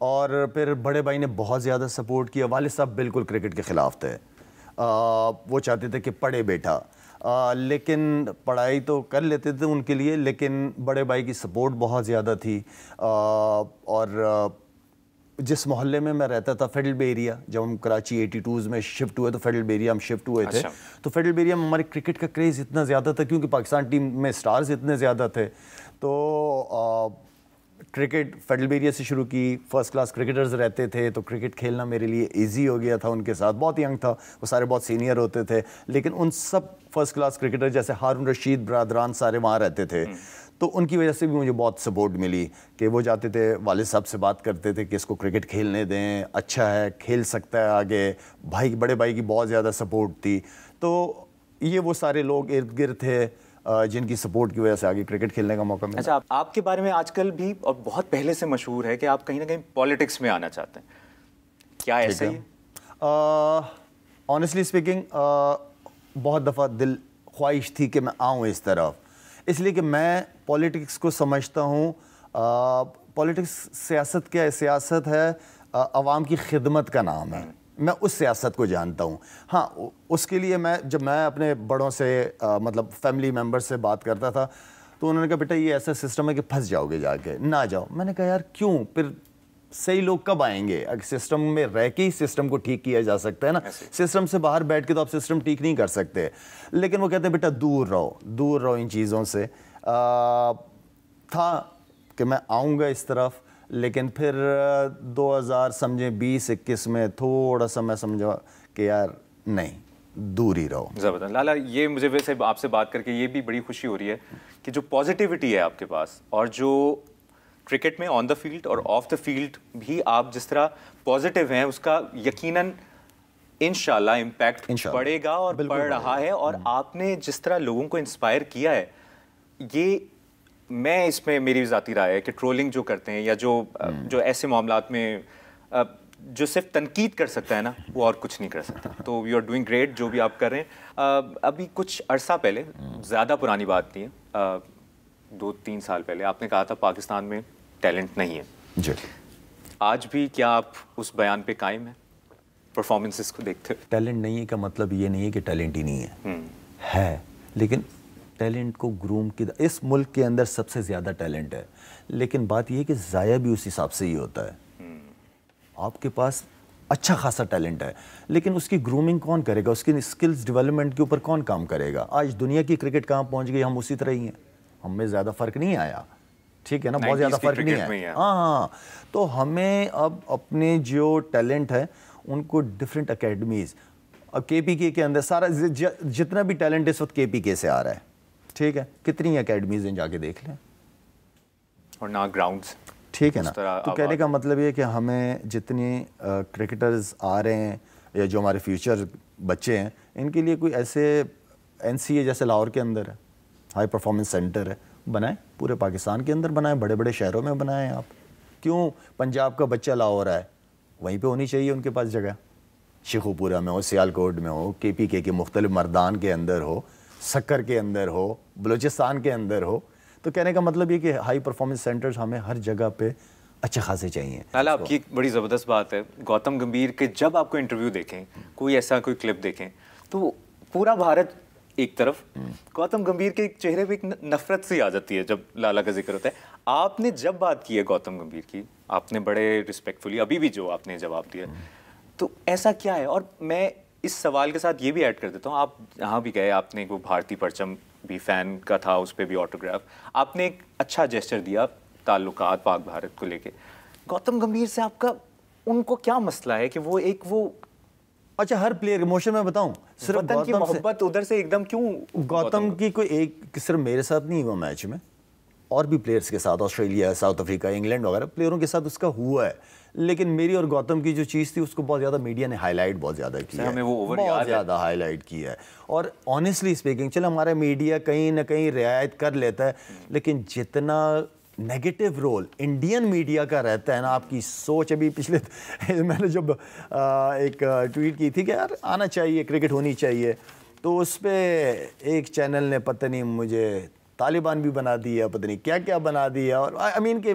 اور پھر بڑے بھائی نے بہت زیادہ سپورٹ کیا. والد صاحب بالکل کرکٹ کے خلاف تھے, وہ چاہتے تھے کہ پڑھے بیٹا, لیکن پڑھائی تو کر لیتے تھے ان کے لیے, لیکن بڑے بھائی کی سپورٹ بہت زیادہ تھی. اور جس محلے میں رہتا تھا, فیڈل بے ایریا, جب ہم کراچی 82 میں شفٹ ہوئے تو فیڈل بے ایریا ہم شفٹ ہوئے تھے. تو فیڈل بے ایریا میں ہمارے کرکٹ کا کریز اتنا زیادہ تھا کیونکہ پاکستان ٹیم میں سٹارز اتنے زیادہ تھے. تو کرکٹ فیڈل بے ایریا سے شروع کی, فرسٹ کلاس کرکٹرز رہتے تھے, تو کرکٹ کھیلنا میرے لیے ایزی ہو گیا تھا ان کے ساتھ. بہت ینگ تھا, وہ سارے بہت سینئر ہوتے تھے, لیکن ان سب فرسٹ کلاس کرکٹر جیسے ہارون رشید برادران سارے وہاں رہتے تھے. تو ان کی وجہ سے بھی مجھے بہت سپورٹ ملی کہ وہ جاتے تھے, والد صاحب سے بات کرتے تھے کہ اس کو کرکٹ کھیلنے دیں, اچھا ہے, کھیل سکتا ہے آگے. بھائی بڑے بھائی کی بہت زیادہ سپورٹ تھی. تو یہ وہ سارے لوگ ارد گرد تھے جن کی سپورٹ کی وجہ سے آگے کرکٹ کھیلنے کا موقع ملا. اچھا, آپ کے بارے میں آج کل بھی اور بہت پہلے سے مشہور ہے کہ آپ کہیں نہ کہیں پالیٹکس میں آنا چاہتے ہیں, کیا ایسا ہی ہے؟ آنیسٹلی اسپیکنگ بہت دفعہ دل خواہش تھی کہ میں آؤں اس طرف, اس لیے کہ میں پالیٹکس کو سمجھتا ہوں. پالیٹکس سیاست کیا ہے؟ سیاست ہے عوام کی خدمت کا نام ہے. میں اس سیاست کو جانتا ہوں. ہاں, اس کے لیے جب میں اپنے بڑوں سے مطلب فیملی ممبر سے بات کرتا تھا تو انہوں نے کہا بیٹا یہ ایسا سسٹم ہے کہ پھنس جاؤ گے, جا کے نہ جاؤ. میں نے کہا یار کیوں, پھر صحیح لوگ کب آئیں گے؟ اگر سسٹم میں رہ کے ہی سسٹم کو ٹھیک کیا جا سکتا ہے نا, سسٹم سے باہر بیٹھ کے تو آپ سسٹم ٹھیک نہیں کر سکتے. لیکن وہ کہتے ہیں بیٹا دور رہو ان چیزوں سے. تھا کہ میں آؤں گا اس طرف, لیکن پھر 2020-21 میں تھوڑا سا میں سمجھا کہ یار نہیں, دور ہی رہو. زبردست لالا, یہ مجھے ویسے آپ سے بات کر کے یہ بھی بڑی خوشی ہو رہی ہے کہ جو پازیٹیوٹی ہے آپ کے پاس, اور جو کرکٹ میں آن دا فیلڈ اور آف دا فیلڈ بھی آپ جس طرح پازیٹیو ہیں, اس کا یقیناً انشاءاللہ امپیکٹ پڑے گا اور پڑ رہا ہے. اور آپ نے جس طرح لوگوں کو انسپائر کیا ہے, یہ میں اس میں میری ذاتی رائے ہے کہ ٹرولنگ جو کرتے ہیں یا جو ایسے معاملات میں جو صرف تنقید کر سکتا ہے نا, وہ اور کچھ نہیں کر سکتا. تو یو آر ڈوئنگ گریٹ جو بھی آپ کر رہے ہیں. ابھی کچھ عرصہ پہلے, زیادہ پرانی بات نہیں ہے, 2-3 سال پہلے آپ نے کہا تھا پاکستان میں ٹیلنٹ نہیں ہے. جی, آج بھی کیا آپ اس بیان پہ قائم ہیں پرفارمنسز کو دیکھتے ہوئے؟ ٹیلنٹ نہیں ہے کا مطلب یہ نہیں ہے کہ ٹیلنٹ ہی نہیں ہے, لیکن ٹیلنٹ کو گروم کی اس ملک کے اندر سب سے زیادہ ٹیلنٹ ہے, لیکن بات یہ ہے کہ ضائع بھی اس حساب سے ہی ہوتا ہے. آپ کے پاس اچھا خاصا ٹیلنٹ ہے, لیکن اس کی گرومنگ کون کرے گا, اس کی اسکلز ڈیولپمنٹ کے اوپر کون کام کرے گا؟ آج دنیا کی کرکٹ کہاں پہنچ گئی, ہم اسی طرح ہی ہیں, ہم میں زیادہ فرق نہیں آیا, ٹھیک ہے نا, بہت زیادہ فرق نہیں آیا. ہاں, تو ہمیں اب اپنے جو ٹیلنٹ ہے ان کو ڈفرینٹ اکیڈمیز, اب کے پی کے اندر سارا جتنا بھی ٹیلنٹ اس وقت کے پی کے سے آ رہا ہے, ٹھیک ہے, کتنی اکیڈمیز ہیں جا کے دیکھ لیں, اور نہ گراؤنڈز, ٹھیک ہے نا. تو کہنے کا مطلب یہ کہ ہمیں جتنی کرکٹرز آ رہے ہیں یا جو ہمارے فیوچر بچے ہیں, ان کے لیے کوئی ایسے NCA جیسے لاہور کے اندر ہے, ہائی پرفارمنس سینٹر ہے, بنائیں, پورے پاکستان کے اندر بنائیں, بڑے بڑے شہروں میں بنائیں. آپ کیوں پنجاب کا بچہ لاہور ہے, وہیں پہ ہونی چاہیے ان کے پاس جگہ, شیخو پورہ میں ہو, سیالکوٹ میں ہو, کے پی کے مختلف مردان کے اندر ہو, سکر کے اندر ہو, بلوچستان کے اندر ہو. تو کہنے کا مطلب یہ کہ ہائی پرفارمنس سینٹرز ہمیں ہر جگہ پہ اچھے خاصے چاہیے. لالا, آپ کی ایک بڑی زبردست بات ہے, گوتم گمبھیر کے جب آپ کو انٹرویو دیکھیں, کوئی ایسا کوئی کلپ دیکھیں, تو پورا بھارت ایک طرف, گوتم گمبھیر کے چہرے پہ ایک نفرت سی آ جاتی ہے جب لالا کا ذکر ہوتا ہے. آپ نے جب بات کی ہے گوتم گمبھیر کی, آپ نے بڑے رسپیکٹفلی, ابھی بھی جو آپ نے جواب دیا, تو ایسا کیا ہے؟ اور میں اس سوال کے ساتھ یہ بھی ایڈ کر دیتا ہوں, آپ یہاں بھی گئے, آپ نے وہ بھارتی پرچم بھی فین کا تھا, اس پہ بھی آٹوگراف, آپ نے ایک اچھا جیسچر دیا تعلقات پاک بھارت کو لے کے. گوتم گمبھیر سے آپ کا ان کو کیا مسئلہ ہے کہ وہ اچھا, ہر پلیئر ایموشن میں بتاؤں, صرف وطن کی محبت ادھر سے ایک دم کیوں؟ گوتم کی کوئی ایک صرف میرے ساتھ نہیں ہوا میچ میں, اور بھی پلیئرز کے ساتھ, آسٹریلیا, ساؤتھ افریقہ, انگلینڈ وغیرہ پلیئروں کے ساتھ اس کا ہوا ہے, لیکن میری اور گوتم کی جو چیز تھی اس کو بہت زیادہ میڈیا نے ہائی لائٹ بہت زیادہ کیا ہے, بہت زیادہ ہائی لائٹ کیا ہے. اور آنیسٹلی اسپیکنگ, چلو ہمارا میڈیا کہیں نہ کہیں رعایت کر لیتا ہے, لیکن جتنا نیگیٹو رول انڈین میڈیا کا رہتا ہے نا, آپ کی سوچ, ابھی پچھلے میں نے جب ایک ٹویٹ کی تھی کہ یار آنا چاہیے, کرکٹ ہونی چاہیے, تو اس پہ ایک چینل نے پتہ نہیں مجھے طالبان بھی بنا دیا, پتہ نہیں کیا کیا بنا دیا, اور آئی مین کہ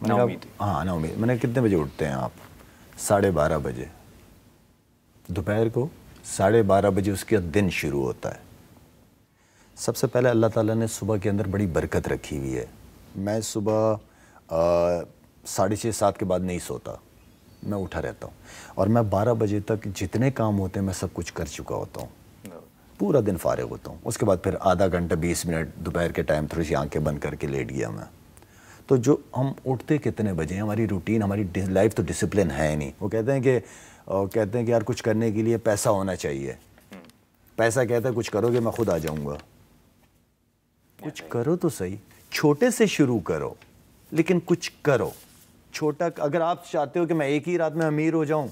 ہاں نا امید. میں نے کتنے بجے اٹھتے ہیں آپ؟ 12:30 بجے. دوپہر کو 12:30 بجے اس کا دن شروع ہوتا ہے. سب سے پہلے اللہ تعالیٰ نے صبح کے اندر بڑی برکت رکھی ہوئی ہے. میں صبح 6:30 7 کے بعد نہیں سوتا, میں اٹھا رہتا ہوں, اور میں 12 بجے تک جتنے کام ہوتے ہیں میں سب کچھ کر چکا ہوتا ہوں. پورا دن فارغ ہوتا ہوں. اس کے بعد پھر آدھا گھنٹہ 20 منٹ دوپہر کے ٹائم تھوڑی سی آنکھیں بند کر کے لیٹ گیا میں. تو جو ہم اٹھتے کتنے بجے ہیں, ہماری روٹین, ہماری لائف تو ڈسپلن ہے نہیں. وہ کہتے ہیں کہ یار کچھ کرنے کے لیے پیسہ ہونا چاہیے. پیسہ کہتا ہے کچھ کرو گے میں خود آ جاؤں گا. کچھ کرو تو صحیح, چھوٹے سے شروع کرو, لیکن کچھ کرو چھوٹا. اگر آپ چاہتے ہو کہ میں ایک ہی رات میں امیر ہو جاؤں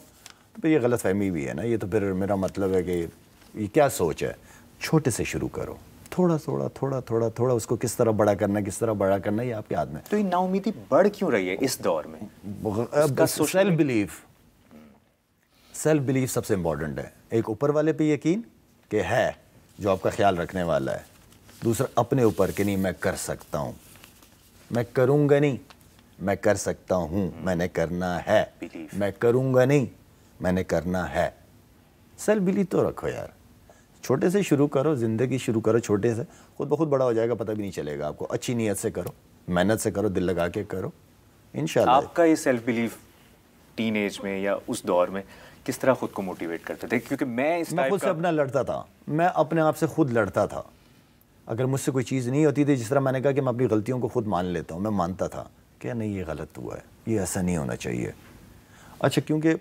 تو پھر یہ غلط فہمی بھی ہے نا. یہ تو پھر میرا مطلب ہے کہ یہ کیا سوچ ہے. چھوٹے سے شروع کرو, تھوڑا تھوڑا تھوڑا تھوڑا تھوڑا اس کو کس طرح بڑا کرنا ہے, کس طرح بڑا کرنا ہے, یہ آپ کے ہاتھ میں. تو یہ نا امیدی بڑھ کیوں رہی ہے اس دور میں؟ سیلف بلیف سب سے امپورٹنٹ ہے. ایک اوپر والے پہ یقین کہ ہے جو آپ کا خیال رکھنے والا ہے. دوسرا اپنے اوپر کہ نہیں میں کر سکتا ہوں, میں کروں گا نہیں, میں کر سکتا ہوں, میں نے کرنا ہے, میں کروں گا نہیں, میں نے کرنا ہے. سیلف بلیف تو رکھو یار. چھوٹے سے شروع کرو, زندگی شروع کرو چھوٹے سے, خود بخود بڑا ہو جائے گا, پتہ بھی نہیں چلے گا آپ کو. اچھی نیت سے کرو, محنت سے کرو, دل لگا کے کرو, انشاءاللہ. آپ کا یہ سیلف بلیف ٹین ایج میں یا اس دور میں کس طرح خود کو موٹیویٹ کرتے تھے؟ کیونکہ میں خود سے اپنا لڑتا تھا, میں اپنے آپ سے خود لڑتا تھا. اگر مجھ سے کوئی چیز نہیں ہوتی تھی, جس طرح میں نے کہا کہ میں اپنی غلطیوں کو خود مان لیتا ہوں, میں مانتا تھا کہ نہیں یہ غلط ہوا ہے, یہ ایسا نہیں ہونا چاہیے. اچھا, کیونکہ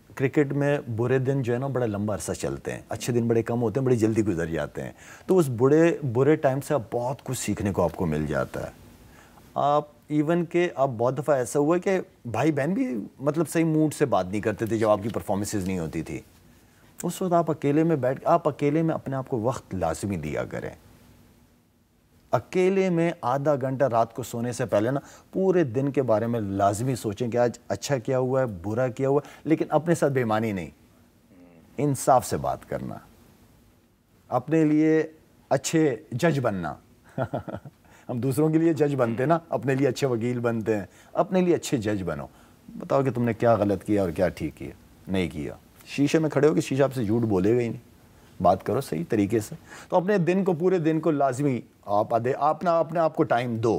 کرکٹ میں برے دن جو ہے نا بڑا لمبا عرصہ چلتے ہیں, اچھے دن بڑے کم ہوتے ہیں, بڑی جلدی گزر جاتے ہیں. تو اس برے ٹائم سے آپ بہت کچھ سیکھنے کو آپ کو مل جاتا ہے. آپ ایون کہ آپ بہت دفعہ ایسا ہوا کہ بھائی بہن بھی مطلب صحیح موڈ سے بات نہیں کرتے تھے جب آپ کی پرفارمنسز نہیں ہوتی تھی. اس وقت آپ اکیلے میں آپ اکیلے میں اپنے آپ کو وقت لازمی دیا کریں. اکیلے میں آدھا گھنٹہ رات کو سونے سے پہلے نا پورے دن کے بارے میں لازمی سوچیں کہ آج اچھا کیا ہوا ہے, برا کیا ہوا ہے, لیکن اپنے ساتھ بے ایمانی نہیں, انصاف سے بات کرنا, اپنے لیے اچھے جج بننا. ہم دوسروں کے لیے جج بنتے نا, اپنے لیے اچھے وکیل بنتے ہیں, اپنے لیے اچھے جج بنو. بتاؤ کہ تم نے کیا غلط کیا اور کیا ٹھیک کیا, نہیں کیا. شیشے میں کھڑے ہو کہ شیشہ آپ سے جھوٹ بولے گا ہی نہیں, بات کرو صحیح طریقے سے. تو اپنے دن کو, پورے دن کو لازمی آپ اپنے آپ کو ٹائم دو,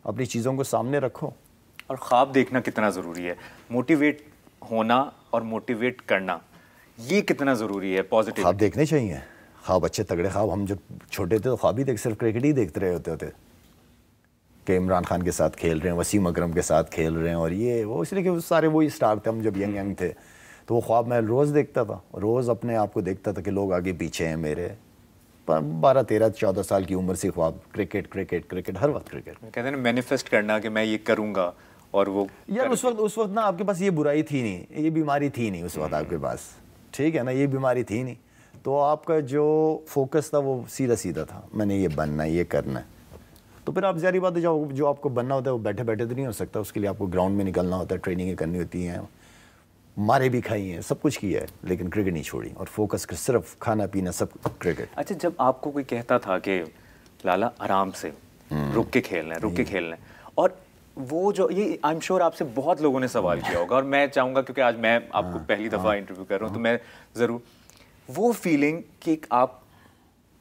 اپنی چیزوں کو سامنے رکھو. اور خواب دیکھنا کتنا ضروری ہے, موٹیویٹ ہونا اور موٹیویٹ کرنا یہ کتنا ضروری ہے؟ پازیٹیو خواب دیکھنے چاہیے, خواب اچھے تگڑے خواب. ہم جب چھوٹے تھے تو خواب ہی صرف کرکٹ ہی دیکھتے رہے ہوتے تھے کہ عمران خان کے ساتھ کھیل رہے ہیں, وسیم اکرم کے ساتھ کھیل رہے ہیں, اور یہ وہ, اس لیے کہ سارے وہی اسٹار تھے ہم جب ینگ تھے. تو وہ خواب میں روز دیکھتا تھا, روز اپنے آپ کو دیکھتا تھا کہ لوگ آگے پیچھے ہیں میرے. 12 13 14 سال کی عمر سے خواب کرکٹ کرکٹ کرکٹ, ہر وقت کرکٹ. کہتے ہیں نا مینیفیسٹ کرنا کہ میں یہ کروں گا, اور وہ یار اس وقت نا آپ کے پاس یہ برائی تھی نہیں, یہ بیماری تھی نہیں اس وقت آپ کے پاس, ٹھیک ہے نا, یہ بیماری تھی نہیں. تو آپ کا جو فوکس تھا وہ سیدھا سیدھا تھا, میں نے یہ بننا ہے, یہ کرنا ہے. تو پھر آپ ظاہری بات ہے جو آپ کو بننا ہوتا ہے وہ بیٹھے بیٹھے تو نہیں ہو سکتا. اس کے لیے آپ کو گراؤنڈ میں نکلنا ہوتا ہے, ٹریننگیں کرنی ہوتی ہیں, مارے بھی کھائی ہیں, سب کچھ کیا ہے, لیکن کرکٹ نہیں چھوڑی, اور فوکس صرف کھانا پینا سب کرکٹ. اچھا, جب آپ کو کوئی کہتا تھا کہ لالا آرام سے رک کے کھیلنا ہے, رک کے کھیلنا ہے, اور وہ جو یہ آئی ایم شیور آپ سے بہت لوگوں نے سوال کیا ہوگا, اور میں چاہوں گا کیونکہ آج میں آپ کو پہلی دفعہ انٹرویو کر رہا ہوں تو میں ضرور, وہ فیلنگ کہ آپ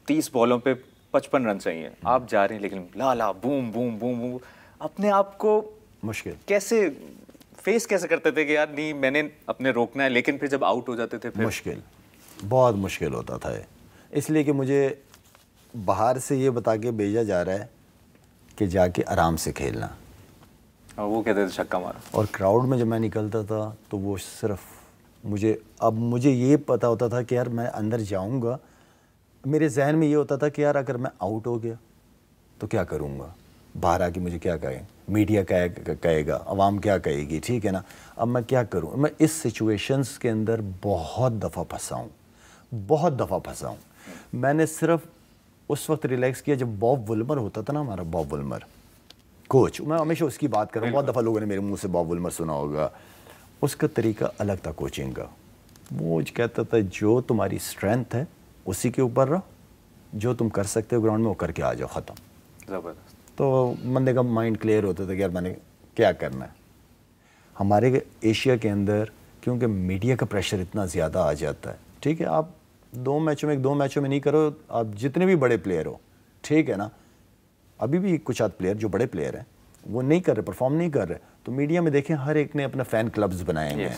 30 بالوں پہ 55 رن چاہیے, آپ جا رہے ہیں لیکن لالا بوم بوم بوم بوم, اپنے آپ کو مشکل کیسے فیس کیسے کرتے تھے کہ یار نہیں میں نے اپنے روکنا ہے, لیکن پھر جب آؤٹ ہو جاتے تھے پھر مشکل, بہت مشکل ہوتا تھا. اس لیے کہ مجھے باہر سے یہ بتا کے بھیجا جا رہا ہے کہ جا کے آرام سے کھیلنا, اور وہ کہتے تھے چھکا مارا. اور کراؤڈ میں جب میں نکلتا تھا تو وہ صرف مجھے یہ پتا ہوتا تھا کہ یار میں اندر جاؤں گا, میرے ذہن میں یہ ہوتا تھا کہ یار اگر میں آؤٹ ہو گیا تو کیا کروں گا, باہر آ کے مجھے کیا کہیں, میڈیا کہے گا, عوام کیا کہے گی, ٹھیک ہے نا, اب میں کیا کروں. میں اس سچویشنز کے اندر بہت دفعہ پھنسا ہوں. میں نے صرف اس وقت ریلیکس کیا جب باب وولمر ہوتا تھا نا, ہمارا باب وولمر کوچ, میں ہمیشہ اس کی بات کر رہا ہوں, بہت دفعہ لوگوں نے میرے منہ سے باب وولمر سنا ہوگا. اس کا طریقہ الگ تھا کوچنگ کا. وہ کہتا تھا جو تمہاری اسٹرینتھ ہے اسی کے اوپر رہو, جو تم کر سکتے ہو گراؤنڈ میں وہ کر کے آ جاؤ, ختم. زبردست. تو بندے کا مائنڈ کلیئر ہوتا تھا کہ یار میں نے کیا کرنا ہے. ہمارے ایشیا کے اندر کیونکہ میڈیا کا پریشر اتنا زیادہ آ جاتا ہے, ٹھیک ہے, آپ 2 میچوں میں نہیں کرو, آپ جتنے بھی بڑے پلیئر ہو, ٹھیک ہے نا, ابھی بھی کچھ آدھ پلیئر جو بڑے پلیئر ہیں وہ نہیں کر رہے, پرفارم نہیں کر رہے, تو میڈیا میں دیکھیں ہر ایک نے اپنا فین کلبز بنائے ہوئے ہیں,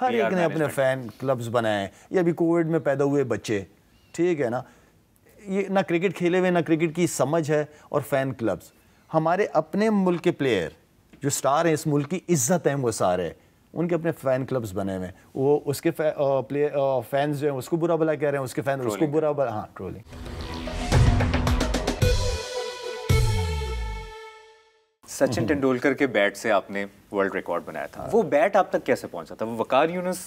ہر ایک نے اپنے فین کلبز بنائے ہیں. یہ ابھی کووڈ میں پیدا ہوئے بچے, ٹھیک ہے نا, یہ نہ کرکٹ کھیلے ہوئے, نہ کرکٹ کی سمجھ ہے, اور فین کلبز. ہمارے اپنے ملک کے پلیئر جو سٹار ہیں, اس ملک کی عزت ہیں وہ سارے, ان کے اپنے فین کلبز بنے ہوئے ہیں. وہ اس کے فینز جو ہیں اس کو برا بھلا کہہ رہے ہیں, اس کے فین اس کو برا بھلا, ہاں ٹرولنگ. سچن ٹنڈولکر کے بیٹ سے آپ نے ورلڈ ریکارڈ بنایا تھا, وہ بیٹ آپ تک کیسے پہنچا تھا؟ وہ وقار یونس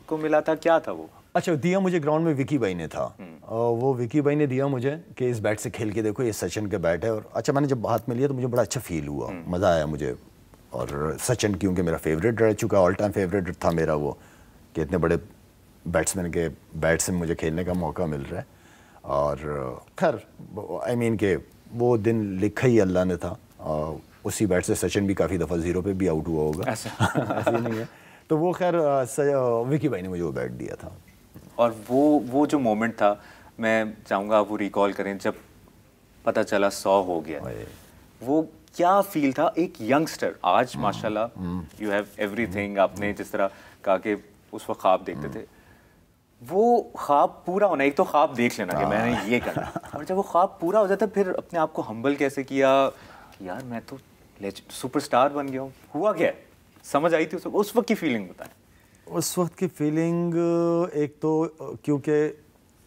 کو ملا تھا, کیا تھا وہ؟ اچھا, دیا مجھے گراؤنڈ میں وکی بھائی نے تھا, وہ وکی بھائی نے دیا مجھے کہ اس بیٹ سے کھیل کے دیکھو, یہ سچن کا بیٹ ہے. اور اچھا, میں نے جب ہاتھ میں لیا تو مجھے بڑا اچھا فیل ہوا, مزہ آیا مجھے. اور سچن کیونکہ میرا فیوریٹ رہ چکا, آل ٹائم فیوریٹ تھا میرا وہ, کہ اتنے بڑے بیٹسمین کے بیٹ سے مجھے کھیلنے کا موقع مل رہا ہے. اور خیر آئی مین کہ وہ دن لکھا ہی اللہ نے تھا. اسی بیٹ سے سچن بھی کافی دفعہ 0 پہ بھی آؤٹ ہوا ہوگا, ایسا نہیں ہے. تو وہ خیر وکی بھائی نے مجھے وہ بیٹ دیا تھا. اور وہ جو مومنٹ تھا, میں چاہوں گا آپ وہ ریکال کریں, جب پتہ چلا 100 ہو گیا, وہ کیا فیل تھا ایک ینگسٹر؟ آج ماشاءاللہ یو ہیو ایوری تھنگ, آپ نے جس طرح کہا کہ اس وقت خواب دیکھتے تھے, وہ خواب پورا ہونا, ایک تو خواب دیکھ لینا کہ میں نے یہ کرنا, اور جب وہ خواب پورا ہو جاتا پھر اپنے آپ کو ہمبل کیسے کیا, یار میں تو سپر سٹار بن گیا ہوں. ہوا کیا ہے, سمجھ آئی تھی اس وقت کی فیلنگ بتائیں. اس وقت کی فیلنگ ایک تو کیونکہ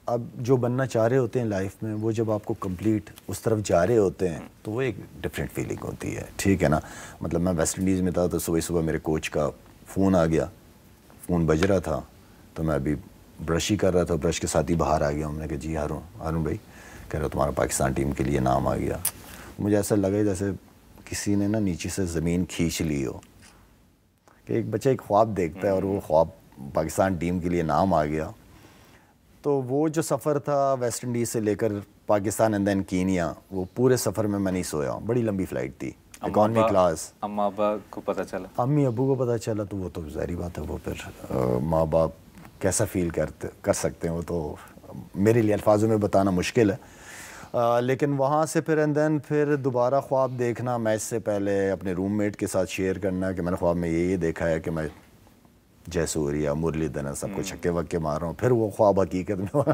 اب جو بننا چاہ رہے ہوتے ہیں لائف میں, وہ جب آپ کو کمپلیٹ اس طرف جا رہے ہوتے ہیں تو وہ ایک ڈفرینٹ فیلنگ ہوتی ہے, ٹھیک ہے نا. مطلب میں ویسٹ انڈیز میں تھا تو صبح میرے کوچ کا فون آ گیا, فون بج رہا تھا, تو میں ابھی برش ہی کر رہا تھا, برش کے ساتھ ہی باہر آ گیا. ہم نے کہا جی ہارون بھائی, کہہ رہا تمہارا پاکستان ٹیم کے لیے نام آ گیا. مجھے ایسا لگا جیسے کسی نے نا نیچے سے زمین کھینچ لی ہو, کہ ایک بچہ ایک خواب دیکھتا ہے اور وہ خواب پاکستان ٹیم کے لیے نام آ گیا. تو وہ جو سفر تھا ویسٹ انڈیز سے لے کر پاکستان اینڈ دین کینیا, وہ پورے سفر میں نہیں سویا, بڑی لمبی فلائٹ تھی, اکانومی کلاس. اما ابا کو پتہ چلا, امی ابو کو پتہ چلا تو وہ تو ظاہری بات ہے, وہ پھر ماں باپ کیسا فیل کر سکتے ہیں, وہ تو میرے لیے الفاظوں میں بتانا مشکل ہے. لیکن وہاں سے پھر دوبارہ خواب دیکھنا میچ سے پہلے, اپنے روم میٹ کے ساتھ شیئر کرنا کہ میں نے خواب میں یہ دیکھا ہے کہ میں جے سوریا, مرلی دھون سب کو چھکے وکے مار رہا ہوں, پھر وہ خواب حقیقت میں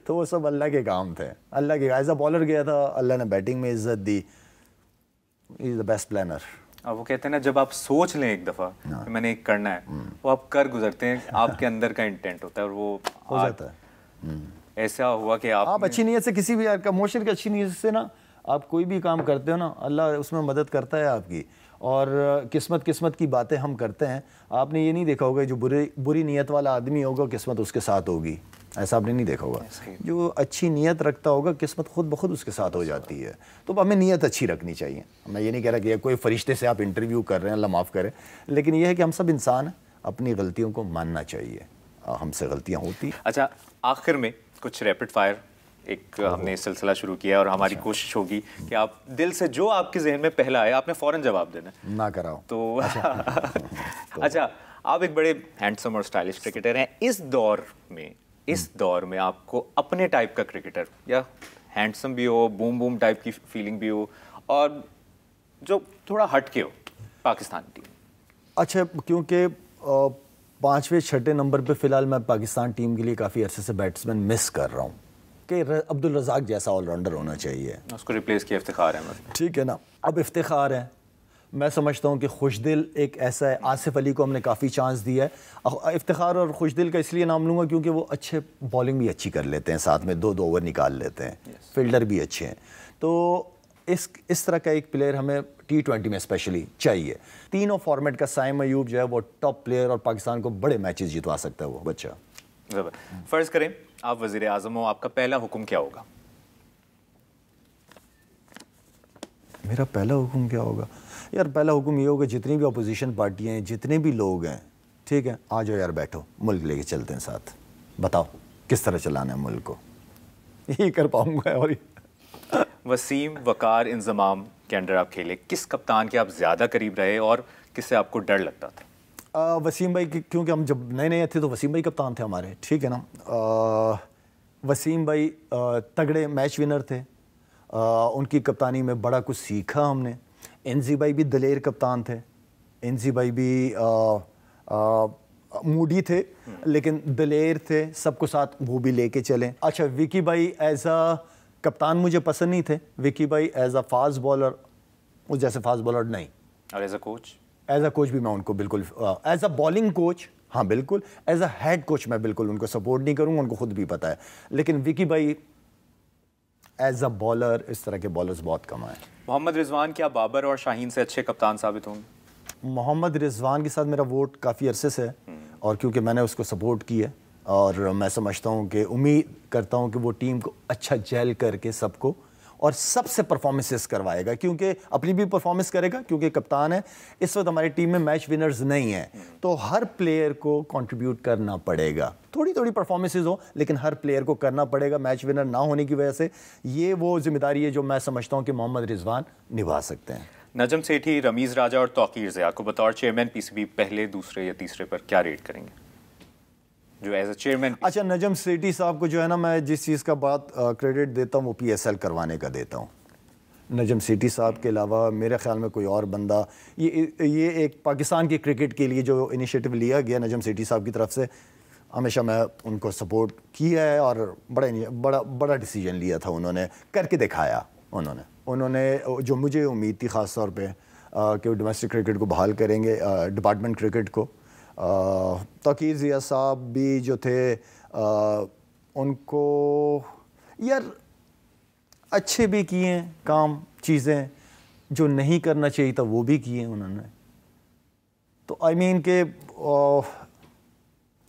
تو وہ سب اللہ کے کام تھے. اللہ کے ایز اے بالر گیا تھا, اللہ نے بیٹنگ میں عزت دی, از دا بیسٹ پلانر. اب وہ کہتے ہیں نا, جب آپ سوچ لیں ایک دفعہ کہ میں نے ایک کرنا ہے, وہ آپ کر گزرتے ہیں, آپ کے اندر کا انٹینٹ ہوتا ہے, اور وہ ہو جاتا ہے. ایسا ہوا کہ آپ اچھی نیت سے کسی بھی موشن کی اچھی نیت سے نا آپ کوئی بھی کام کرتے ہو نا, اللہ اس میں مدد کرتا ہے آپ کی. اور قسمت کی باتیں ہم کرتے ہیں. آپ نے یہ نہیں دیکھا ہوگا جو بری نیت والا آدمی ہوگا قسمت اس کے ساتھ ہوگی, ایسا آپ نے نہیں دیکھا ہوگا. جو اچھی نیت رکھتا ہوگا قسمت خود بخود اس کے ساتھ ہو جاتی ہے. تو ہمیں نیت اچھی رکھنی چاہیے. میں یہ نہیں کہہ رہا کہ کوئی فرشتے سے آپ انٹرویو کر رہے ہیں, اللہ معاف کرے, لیکن یہ ہے کہ ہم سب انسان ہیں, اپنی غلطیوں کو ماننا چاہیے, ہم سے غلطیاں ہوتی. اچھا, آخر میں کچھ ریپڈ فائر ایک ہم نے سلسلہ شروع کیا, اور ہماری کوشش ہوگی کہ آپ دل سے جو آپ کے ذہن میں پہلا آئے آپ نے فوراً جواب دینا ہے. نہ کراؤ تو اچھا, آپ ایک بڑے ہینڈسم اور اسٹائلش کرکٹر ہیں. اس دور میں آپ کو اپنے ٹائپ کا کرکٹر, یا ہینڈسم بھی ہو, بوم ٹائپ کی فیلنگ بھی ہو, اور جو تھوڑا ہٹ کے ہو پاکستان ٹیم. اچھا, کیونکہ 5ویں 6 نمبر پہ فی الحال میں پاکستان ٹیم کے لیے کافی عرصے سے بیٹسمین مس کر رہا ہوں, کہ عبدالرزاق جیسا آل راؤنڈر ہونا چاہیے. اس کو ریپلیس کیا افتخار احمد, ٹھیک ہے نا. اب افتخار ہے, میں سمجھتا ہوں کہ خوشدل ایک ایسا ہے, آصف علی کو ہم نے کافی چانس دیا ہے. افتخار اور خوشدل کا اس لیے نام لوں گا کیونکہ وہ اچھے بالنگ بھی اچھی کر لیتے ہیں, ساتھ میں 2 اوور نکال لیتے ہیں, فیلڈر بھی اچھے ہیں. تو اس طرح کا ایک پلیئر ہمیں T20 میں اسپیشلی چاہیے. تینوں فارمیٹ کا سائم ایوب جو ہے وہ ٹاپ پلیئر, اور پاکستان کو بڑے میچز جتوا سکتا ہے وہ بچہ. فرض کریں آپ وزیر اعظم ہو, آپ کا پہلا حکم کیا ہوگا؟ میرا پہلا حکم کیا ہوگا؟ یار پہلا حکم یہ ہوگا, جتنی بھی اپوزیشن پارٹیاں ہیں, جتنے بھی لوگ ہیں, ٹھیک ہے, آ جاؤ یار بیٹھو, ملک لے کے چلتے ہیں ساتھ, بتاؤ کس طرح چلانا ہے ملک کو. یہی کر پاؤں گا. اور وسیم وقار انضمام کے انڈر آپ کھیلے, کس کپتان کے آپ زیادہ قریب رہے اور کس سے آپ کو ڈر لگتا تھا؟ وسیم بھائی, کیونکہ ہم جب نئے نئے تھے تو وسیم بھائی کپتان تھے ہمارے, ٹھیک ہے نا. وسیم بھائی تگڑے میچ ونر تھے, ان کی کپتانی میں بڑا کچھ سیکھا ہم نے. انزی بھائی بھی دلیر کپتان تھے, انزی بھائی بھی موڈی تھے لیکن دلیر تھے, سب کو ساتھ وہ بھی لے کے چلیں. اچھا, وکی بھائی ایز اے کپتان مجھے پسند نہیں تھے. وکی بھائی ایز اے فاسٹ بالر, اس جیسے فاسٹ بالر نہیں. اور as a coach? As a coach بھی میں ان کو بالکل, ایز اے بالنگ کوچ ہاں بالکل, ایز اے ہیڈ کوچ میں بالکل ان کو سپورٹ نہیں کروں گا, ان کو خود بھی پتہ ہے. لیکن وکی بھائی ایز اے بالر, اس طرح کے بالرز بہت کم آئے. محمد رضوان کیا بابر اور شاہین سے اچھے کپتان ثابت ہوں گے؟ محمد رضوان کے ساتھ میرا ووٹ کافی عرصے سے ہے, اور کیونکہ میں نے اس کو سپورٹ کی ہے, اور میں سمجھتا ہوں کہ امید کرتا ہوں کہ وہ ٹیم کو اچھا جیل کر کے سب کو اور سب سے پرفارمنسز کروائے گا, کیونکہ اپنی بھی پرفارمنس کرے گا کیونکہ کپتان ہے. اس وقت ہماری ٹیم میں میچ ونرز نہیں ہیں, تو ہر پلیئر کو کنٹریبیوٹ کرنا پڑے گا. تھوڑی تھوڑی پرفارمنسز ہو لیکن ہر پلیئر کو کرنا پڑے گا, میچ ونر نہ ہونے کی وجہ سے. یہ وہ ذمہ داری ہے جو میں سمجھتا ہوں کہ محمد رضوان نبھا سکتے ہیں. نجم سیٹھی, رمیز راجہ اور توقیر ضیاء کو بطور چیئرمین پی سی بی پہلے, دوسرے یا تیسرے پر کیا ریٹ کریں گے جو ایز اے چیئرمین؟ اچھا, نجم سیٹھی صاحب کو جو ہے نا, میں جس چیز کا بات کریڈٹ دیتا ہوں وہ پی ایس ایل کروانے کا دیتا ہوں. نجم سیٹھی صاحب کے علاوہ میرے خیال میں کوئی اور بندہ, یہ ایک پاکستان کی کرکٹ کے لیے جو انیشیٹو لیا گیا نجم سیٹھی صاحب کی طرف سے, ہمیشہ میں ان کو سپورٹ کیا ہے, اور بڑا ڈیسیجن لیا تھا انہوں نے, کر کے دکھایا انہوں نے جو مجھے امید تھی خاص طور پہ کہ وہ ڈومیسٹک کرکٹ کو بحال کریں گے, ڈپارٹمنٹ کرکٹ کو. توقیر ضیاء صاحب بھی جو تھے, ان کو یار اچھے بھی کیے ہیں کام, چیزیں جو نہیں کرنا چاہیے تھا وہ بھی کیے انہوں نے. تو آئی مین کہ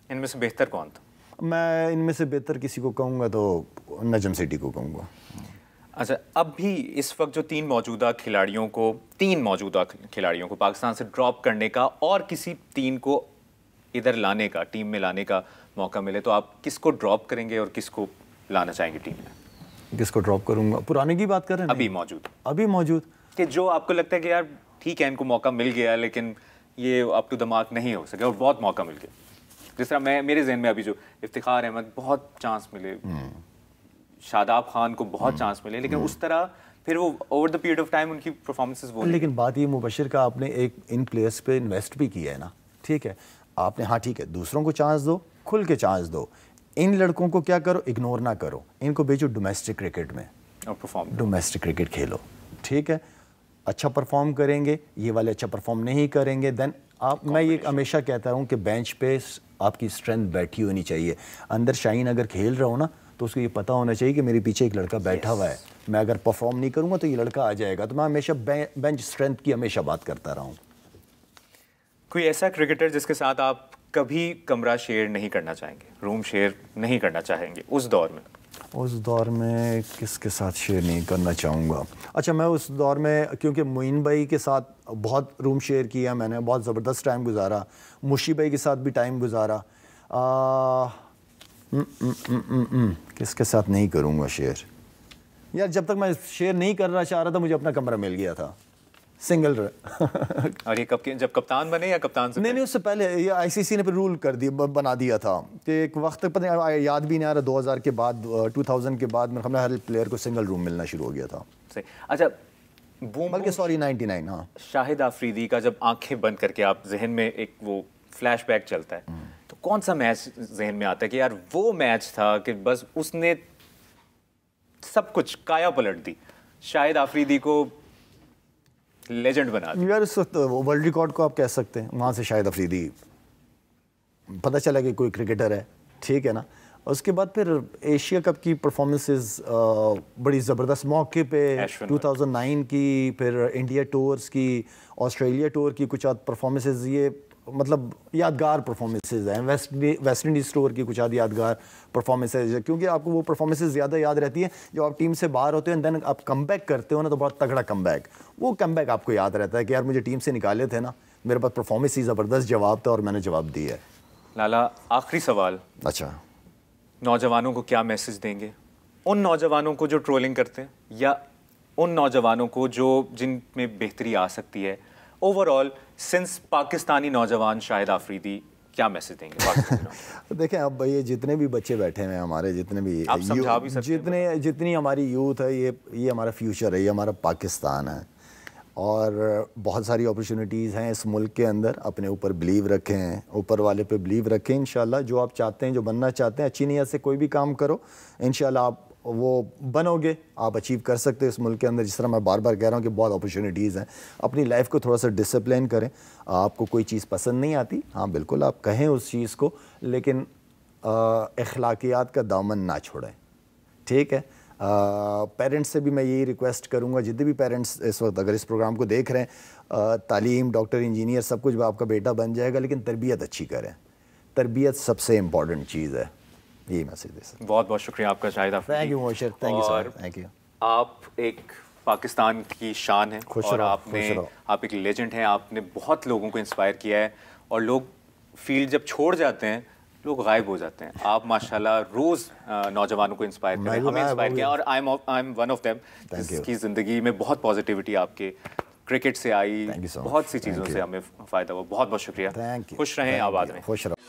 ان میں سے بہتر کون تھا؟ میں ان میں سے بہتر کسی کو کہوں گا تو نجم سیٹھی کو کہوں گا. اچھا, اب بھی اس وقت جو تین موجودہ کھلاڑیوں کو پاکستان سے ڈراپ کرنے کا اور کسی تین کو ادھر لانے کا, ٹیم میں لانے کا موقع ملے, تو آپ کس کو ڈراپ کریں گے اور کس کو لانا چاہیں گے ٹیم میں؟ کس کو ڈراپ کروں گا؟ پرانے کی بات کر رہے ہیں؟ ابھی موجود کہ جو آپ کو لگتا ہے کہ یار ٹھیک ہے ان کو موقع مل گیا لیکن یہ اپ ٹو دا مارک نہیں ہو سکے اور بہت موقع مل گیا. جس طرح میرے ذہن میں ابھی جو افتخار احمد, بہت چانس ملے, شاداب خان کو بہت چانس ملے, لیکن اس طرح پھر وہ over the period of time ان کی پرفارمنسز وہ. لیکن بات یہ مبشر کا, آپ نے ایک ان پلیئرس پہ انویسٹ بھی کیا ہے نا, ٹھیک ہے, آپ نے, ہاں ٹھیک ہے, دوسروں کو چانس دو, کھل کے چانس دو. ان لڑکوں کو کیا کرو, اگنور نہ کرو, ان کو بھیجو ڈومیسٹک کرکٹ میں, ڈومیسٹک کرکٹ کھیلو, ٹھیک ہے. اچھا پرفارم کریں گے, یہ والے اچھا پرفارم نہیں کریں گے, دین آپ, میں یہ ہمیشہ کہتا ہوں کہ بینچ پہ آپ کی اسٹرینتھ بیٹھی ہونی چاہیے. اندر شاہین اگر کھیل رہا ہو نا تو اس کو یہ پتہ ہونا چاہیے کہ میرے پیچھے ایک لڑکا بیٹھا ہوا ہے, میں اگر پرفارم نہیں کروں گا تو یہ لڑکا آ جائے گا. تو میں ہمیشہ بینچ اسٹرینتھ کی ہمیشہ بات کرتا رہا ہوں. کوئی ایسا کرکٹر جس کے ساتھ آپ کبھی کمرہ شیئر نہیں کرنا چاہیں گے, روم شیئر نہیں کرنا چاہیں گے اس دور میں؟ اس دور میں کس کے ساتھ شیئر نہیں کرنا چاہوں گا؟ اچھا, میں اس دور میں کیونکہ معین بھائی کے ساتھ بہت روم شیئر کیا میں نے, بہت زبردست ٹائم گزارا. مشی بھائی کے ساتھ بھی ٹائم گزارا. کس کے ساتھ نہیں کروں گا شیئر؟ یار جب تک میں شیئر نہیں کرنا چاہ رہا تھا مجھے اپنا کمرہ مل گیا تھا سنگل. اور یہ کب جب کپتان بنے یا کپتان سے؟ نہیں, اس سے پہلے یہ آئی سی سی نے پھر رول کر دیا, بنا دیا تھا کہ ایک وقت پتہ نہیں, یاد بھی نہیں آ رہا, 2000 کے بعد, 2000 کے بعد میرے خیال میں ہر پلیئر کو سنگل روم ملنا شروع ہو گیا تھا. اچھا, بلکہ سوری 99. ہاں, شاہد آفریدی کا جب آنکھیں بند کر کے آپ ذہن میں ایک وہ فلیش بیک چلتا ہے, تو کون سا میچ ذہن میں آتا ہے کہ یار وہ میچ تھا کہ بس اس نے سب کچھ کایا پلٹ دی, شاہد آفریدی کو لیجنڈ بنا دیا؟ یار اس وقت ورلڈ ریکارڈ کو آپ کہہ سکتے ہیں, وہاں سے شاہد آفریدی پتہ چلا کہ کوئی کرکٹر ہے, ٹھیک ہے نا. اس کے بعد پھر ایشیا کپ کی پرفارمنسز بڑی زبردست موقع پہ 2009 کی, پھر انڈیا ٹورز کی, آسٹریلیا ٹور کی کچھ پرفارمنسز, یہ مطلب یادگار پرفارمنسز ہیں. ویسٹ انڈیز ٹور کی کچھ یادگار پرفارمنسز, کیونکہ آپ کو وہ پرفارمنسز زیادہ یاد رہتی ہیں جب آپ ٹیم سے باہر ہوتے ہیں, دین آپ کم بیک کرتے ہو نا, تو بہت تگڑا کم بیک, وہ کم بیک آپ کو یاد رہتا ہے کہ یار مجھے ٹیم سے نکالے تھے نا, میرے پاس پرفارمنس ہی زبردست جواب تھا اور میں نے جواب دیا ہے. لالا, آخری سوال, اچھا, نوجوانوں کو کیا میسج دیں گے, ان نوجوانوں کو جو ٹرولنگ کرتے ہیں یا ان نوجوانوں کو جن میں بہتری آ سکتی ہے اوور آل سنس پاکستانی نوجوان شاہد آفریدی کیا میسج دیں گے؟ دیکھیں اب یہ جتنے بھی بچے بیٹھے ہوئے ہیں ہمارے، جتنے بھی آپ سمجھا بھی سکتے ہیں جتنی ہماری یوتھ ہے، یہ ہمارا فیوچر ہے، یہ ہمارا پاکستان ہے، اور بہت ساری اپرچونیٹیز ہیں اس ملک کے اندر. اپنے اوپر بلیو رکھیں، اوپر والے پہ بلیو رکھیں. انشاءاللہ جو آپ چاہتے ہیں، جو بننا چاہتے ہیں، اچھی نیت سے کوئی بھی کام کرو، انشاءاللہ آپ وہ بنو گے، آپ اچیو کر سکتے اس ملک کے اندر. جس طرح میں بار بار کہہ رہا ہوں کہ بہت اپرچونیٹیز ہیں. اپنی لائف کو تھوڑا سا ڈسپلین کریں. آپ کو کوئی چیز پسند نہیں آتی، ہاں بالکل آپ کہیں اس چیز کو، لیکن اخلاقیات کا دامن نہ چھوڑیں. ٹھیک ہے؟ پیرنٹس سے بھی میں یہی ریکویسٹ کروں گا، جتنے بھی پیرنٹس اس وقت اگر اس پروگرام کو دیکھ رہے ہیں، تعلیم، ڈاکٹر، انجینئر سب کچھ آپ کا بیٹا بن جائے گا، لیکن تربیت اچھی کریں. تربیت سب سے امپورٹنٹ چیز ہے. یہی میسیج دے سکتے. بہت بہت شکریہ آپ کا شاہد آفریدی. تھینک یو موشر، thank you sir, thank you. آپ ایک پاکستان کی شان ہیں اور آپ ایک لیجنڈ ہیں. آپ نے بہت لوگوں کو انسپائر کیا ہے، اور لوگ فیلڈ جب چھوڑ جاتے ہیں لوگ غائب ہو جاتے ہیں. آپ ماشاءاللہ روز نوجوانوں کو انسپائر کریں، ہمیں انسپائر کیا، اور I am one of them. جس کی زندگی میں بہت پازیٹیوٹی آپ کے کرکٹ سے آئی، بہت سی چیزوں سے ہمیں فائدہ ہوا. بہت بہت شکریہ. خوش رہیں، آباد رہیں. خوش رہو.